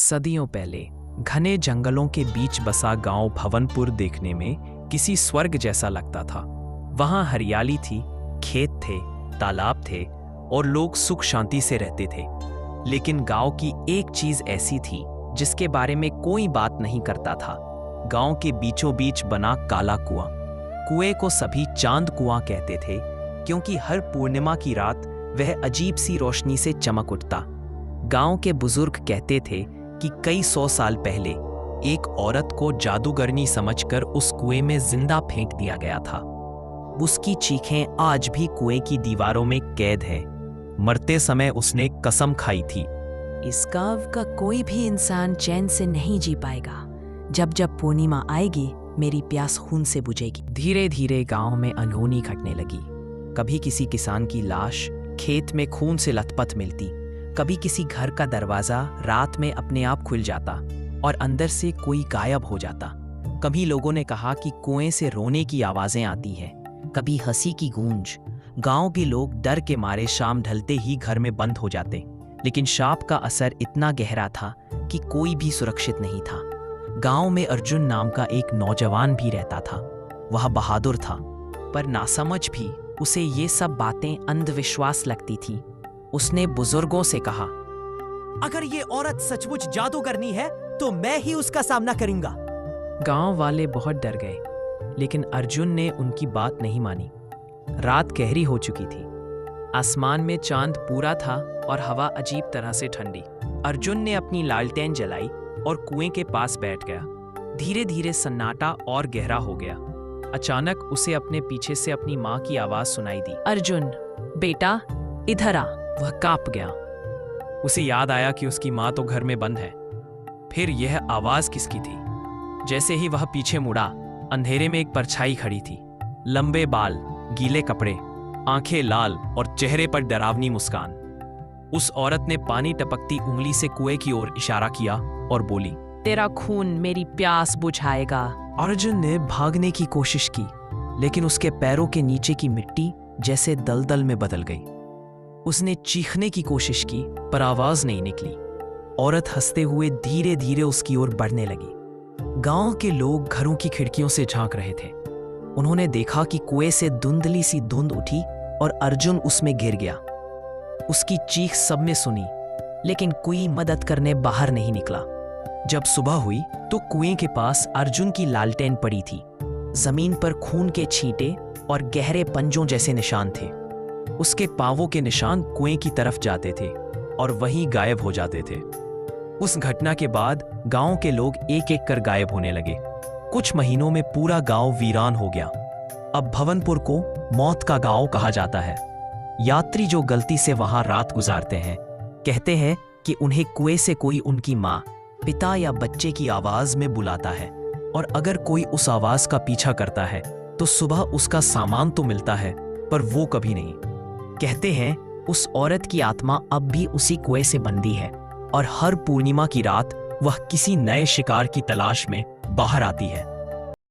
सदियों पहले घने जंगलों के बीच बसा गांव भवनपुर देखने में किसी स्वर्ग जैसा लगता था। वहां हरियाली थी, खेत थे, तालाब थे और लोग सुख शांति से रहते थे। लेकिन गांव की एक चीज ऐसी थी जिसके बारे में कोई बात नहीं करता था। गांव के बीचों बीच बना काला कुआं। कुएं को सभी चांद कुआं कहते थे क्योंकि हर पूर्णिमा की रात वह अजीब सी रोशनी से चमक उठता। गांव के बुजुर्ग कहते थे कि कई 100 साल पहले एक औरत को जादूगरनी समझकर उस कुएं में जिंदा फेंक दिया गया था। उसकी चीखें आज भी कुएं की दीवारों में कैद है। मरते समय उसने कसम खाई थी, इस गांव का कोई भी इंसान चैन से नहीं जी पाएगा। जब जब पूर्णिमा आएगी मेरी प्यास खून से बुझेगी। धीरे धीरे गांव में अनहोनी घटने लगी। कभी किसी किसान की लाश खेत में खून से लथपथ मिलती, कभी किसी घर का दरवाजा रात में अपने आप खुल जाता और अंदर से कोई गायब हो जाता। कभी लोगों ने कहा कि कुएं से रोने की आवाजें आती हैं, कभी हंसी की गूंज। गांव के लोग डर के मारे शाम ढलते ही घर में बंद हो जाते। लेकिन शाप का असर इतना गहरा था कि कोई भी सुरक्षित नहीं था। गांव में अर्जुन नाम का एक नौजवान भी रहता था। वह बहादुर था, पर नासमझ भी। उसे ये सब बातें अंधविश्वास लगती थी। उसने बुजुर्गों से कहा, अगर ये औरत सचमुच जादूगरनी है तो मैं ही उसका सामना करूंगा। गांव वाले बहुत डर गए, लेकिन अर्जुन ने उनकी बात नहीं मानी। रात गहरी हो चुकी थी। आसमान में चांद पूरा था और हवा अजीब तरह से ठंडी। अर्जुन ने अपनी लालटेन जलाई और कुएं के पास बैठ गया। धीरे धीरे सन्नाटा और गहरा हो गया। अचानक उसे अपने पीछे से अपनी माँ की आवाज सुनाई दी, अर्जुन बेटा इधर आ। वह कांप गया। उसे याद आया कि उसकी माँ तो घर में बंद है। फिर यह आवाज किसकी थी? जैसे ही वह पीछे मुड़ा, अंधेरे में एक परछाई खड़ी थी। लंबे बाल, गीले कपड़े, आंखें लाल और चेहरे पर डरावनी मुस्कान। उस औरत ने पानी टपकती उंगली से कुएं की ओर इशारा किया और बोली, तेरा खून मेरी प्यास बुझाएगा। अर्जुन ने भागने की कोशिश की, लेकिन उसके पैरों के नीचे की मिट्टी जैसे दलदल में बदल गई। उसने चीखने की कोशिश की, पर आवाज नहीं निकली। औरत हंसते हुए धीरे धीरे उसकी ओर बढ़ने लगी। गांव के लोग घरों की खिड़कियों से झांक रहे थे। उन्होंने देखा कि कुएं से धुंधली सी धुंध उठी और अर्जुन उसमें गिर गया। उसकी चीख सबने सुनी, लेकिन कोई मदद करने बाहर नहीं निकला। जब सुबह हुई तो कुएं के पास अर्जुन की लालटेन पड़ी थी। जमीन पर खून के छींटे और गहरे पंजों जैसे निशान थे। उसके पांवों के निशान कुएं की तरफ जाते थे और वहीं गायब हो जाते थे। उस घटना के बाद गांव के लोग एक एक कर गायब होने लगे। कुछ महीनों में पूरा गांव वीरान हो गया। अब भवनपुर को मौत का गांव कहा जाता है। यात्री जो गलती से वहां रात गुजारते हैं, कहते हैं कि उन्हें कुएं से कोई उनकी मां, पिता या बच्चे की आवाज में बुलाता है, और अगर कोई उस आवाज का पीछा करता है तो सुबह उसका सामान तो मिलता है, पर वो कभी नहीं। कहते हैं उस औरत की आत्मा अब भी उसी कुएं से बंदी है और हर पूर्णिमा की रात वह किसी नए शिकार की तलाश में बाहर आती है।